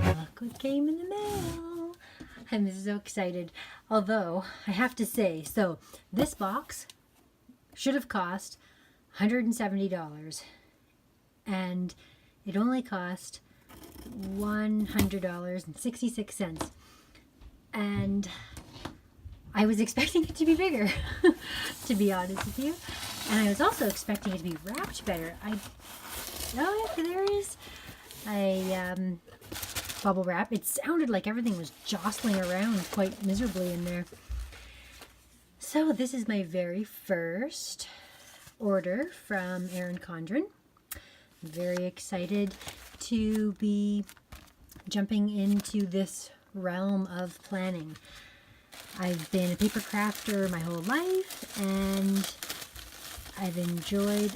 Look what came in the mail. I'm so excited. Although, I have to say, so this box should have cost $170 and it only cost $100.66. And I was expecting it to be bigger, to be honest with you. And I was also expecting it to be wrapped better. Oh, there is a bubble wrap. It sounded like everything was jostling around quite miserably in there. So this is my very first order from Erin Condren. I'm very excited to be jumping into this realm of planning. I've been a paper crafter my whole life, and I've enjoyed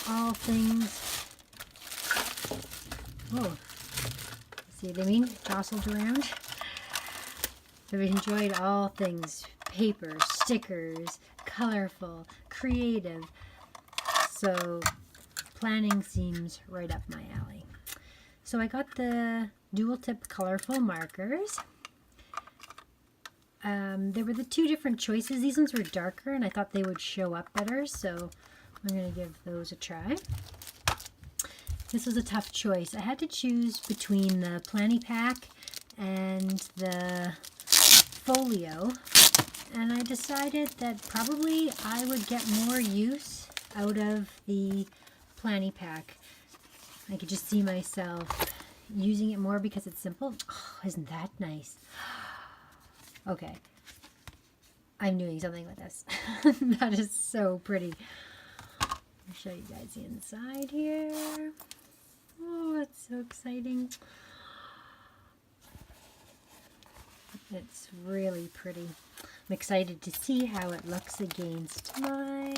all things. Whoa, see what I mean? Jostled around. I've enjoyed all things paper, stickers, colorful, creative. So planning seems right up my alley. So I got the dual tip colorful markers. There were the two different choices. These ones were darker and I thought they would show up better, so I'm going to give those a try. This was a tough choice. I had to choose between the Planny Pack and the Folio, and I decided that probably I would get more use out of the Planny Pack. I could just see myself using it more because it's simple. Oh, isn't that nice? Okay, I'm doing something with this. That is so pretty. I'll show you guys the inside here. Oh, it's so exciting. It's really pretty. I'm excited to see how it looks against my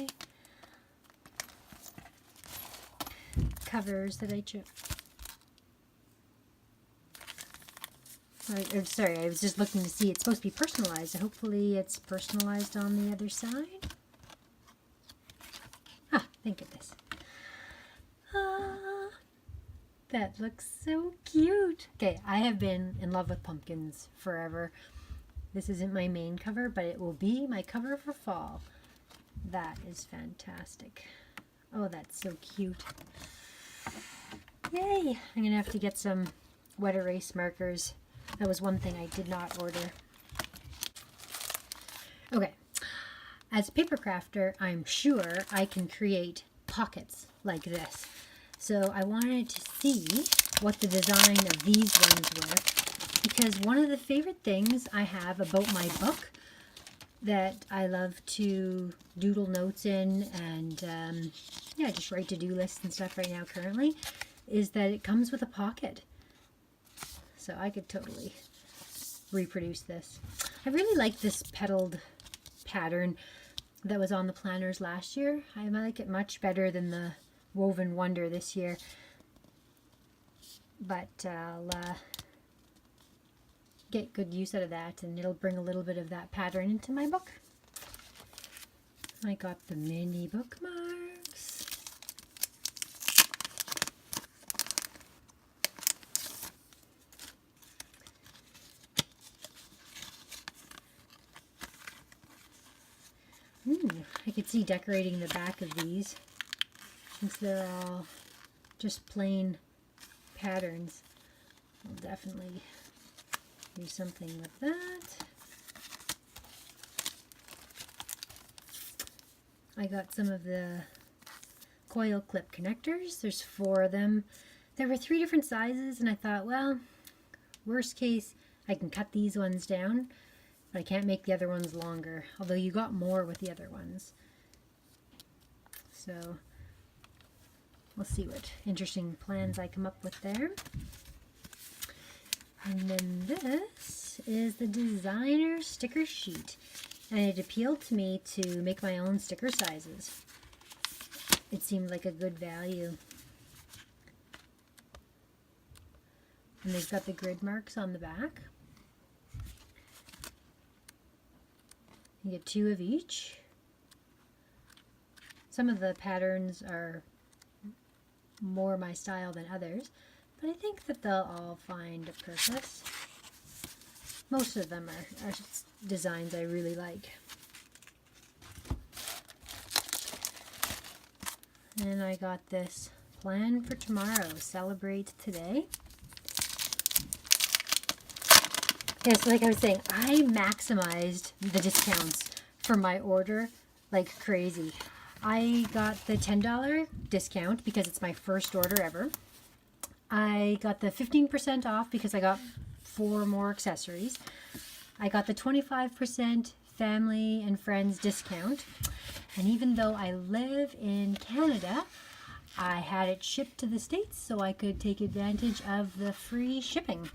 covers that I chose. Sorry, I was just looking to see. It's supposed to be personalized. Hopefully it's personalized on the other side. Ah, thank goodness. That looks so cute. Okay, I have been in love with pumpkins forever. This isn't my main cover, but it will be my cover for fall. That is fantastic. Oh, that's so cute. Yay! I'm going to have to get some wet erase markers. That was one thing I did not order. Okay, as a paper crafter, I'm sure I can create pockets like this. So I wanted to see what the design of these ones were, because one of the favorite things I have about my book that I love to doodle notes in and yeah, just write to-do lists and stuff right now currently, is that it comes with a pocket. So I could totally reproduce this. I really like this petaled pattern that was on the planners last year. I like it much better than the Woven Wonder this year. But I'll get good use out of that, and it'll bring a little bit of that pattern into my book. I got the mini bookmarks. I could see decorating the back of these, since they're all just plain patterns. I'll definitely do something with that. I got some of the coil clip connectors. There's 4 of them. There were 3 different sizes, and I thought, well, worst case, I can cut these ones down, but I can't make the other ones longer, although you got more with the other ones. So we'll see what interesting plans I come up with there. And then this is the designer sticker sheet, and it appealed to me to make my own sticker sizes. It seemed like a good value. And they've got the grid marks on the back. You get 2 of each. Some of the patterns are more my style than others, but I think that they'll all find a purpose. Most of them are designs I really like. And I got this Plan for Tomorrow, Celebrate Today. Yes, like I was saying, I maximized the discounts for my order like crazy. I got the $10 discount because it's my first order ever. I got the 15% off because I got 4 more accessories. I got the 25% family and friends discount. And even though I live in Canada, I had it shipped to the States so I could take advantage of the free shipping,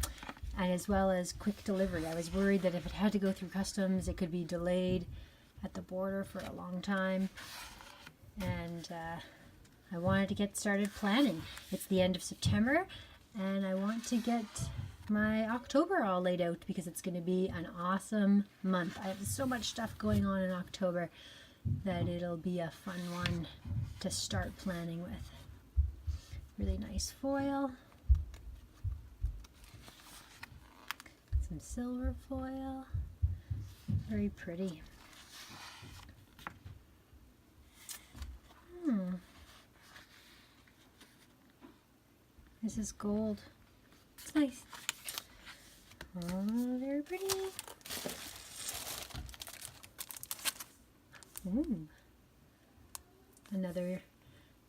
and as well as quick delivery. I was worried that if it had to go through customs, it could be delayed at the border for a long time. And I wanted to get started planning. It's the end of September, and I want to get my October all laid out because it's going to be an awesome month. I have so much stuff going on in October that it'll be a fun one to start planning with. Really nice foil. Some silver foil. Very pretty. This is gold. It's nice. Oh, very pretty. Ooh. Another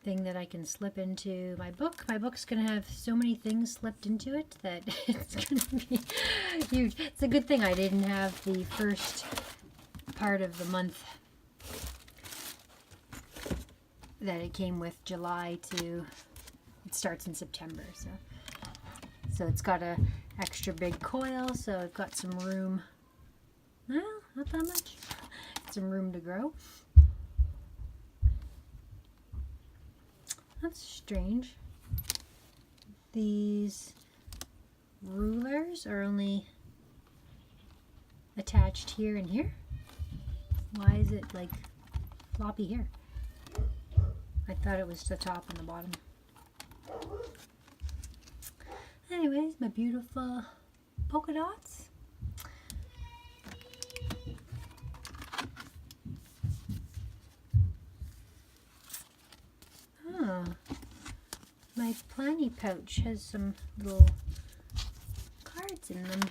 thing that I can slip into my book. My book's going to have so many things slipped into it that it's going to be huge. It's a good thing I didn't have the first part of the month that it came with, July to, it starts in September. So it's got a extra big coil, so I've got some room. Well, not that much. Some room to grow. That's strange. These rulers are only attached here and here. Why is it like floppy here? I thought it was the top and the bottom. Anyways, my beautiful polka dots. My planny pouch has some little cards in them.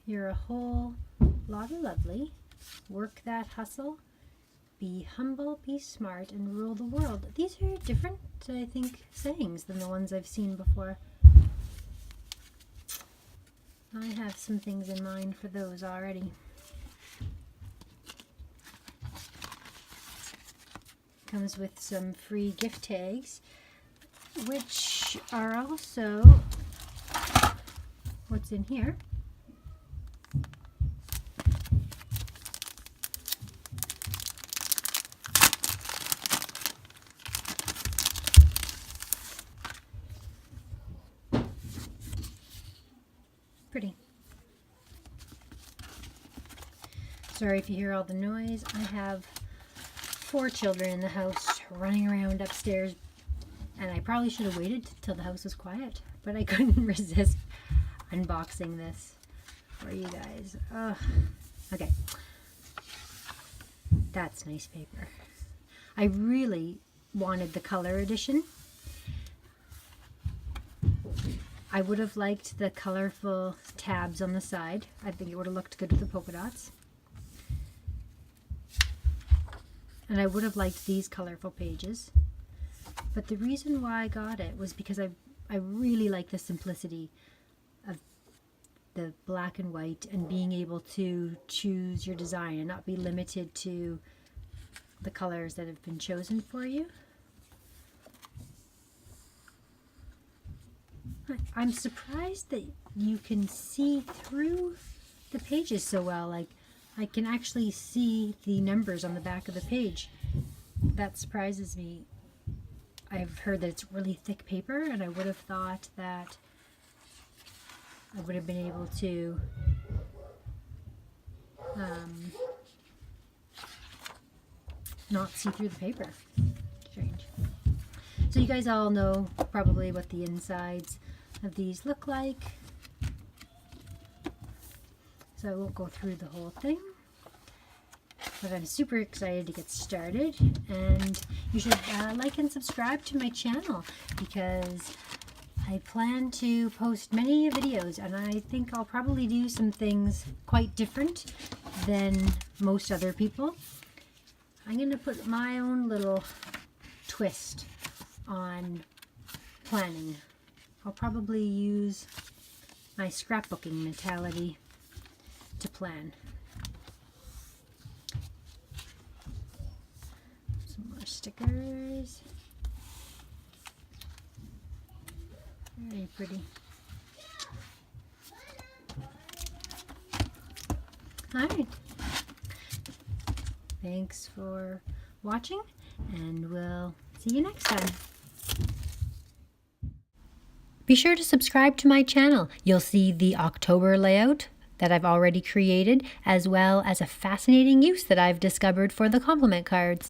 You're a whole lot of lovely. Work that hustle. Be humble, be smart, and rule the world. These are different, I think, sayings than the ones I've seen before. I have some things in mind for those already. Comes with some free gift tags, which are also what's in here. Pretty. Sorry if you hear all the noise. I have 4 children in the house running around upstairs, and I probably should have waited till the house was quiet, but I couldn't resist unboxing this for you guys. Ugh. Okay. That's nice paper. I really wanted the color edition. I would have liked the colorful tabs on the side. I think it would have looked good with the polka dots. And I would have liked these colorful pages. But the reason why I got it was because I really like the simplicity of the black and white and being able to choose your design and not be limited to the colors that have been chosen for you. I'm surprised that you can see through the pages so well. Like, I can actually see the numbers on the back of the page. That surprises me. I've heard that it's really thick paper, and I would have thought that I would have been able to not see through the paper. Strange. So you guys all know probably what the insides of these look like. So I won't go through the whole thing. But I'm super excited to get started, and you should like and subscribe to my channel because I plan to post many videos, and I think I'll probably do some things quite different than most other people. I'm going to put my own little twist on planning. I'll probably use my scrapbooking mentality to plan. Some more stickers. Very pretty. Alright. Thanks for watching, and we'll see you next time. Be sure to subscribe to my channel. You'll see the October layout that I've already created, as well as a fascinating use that I've discovered for the compliment cards.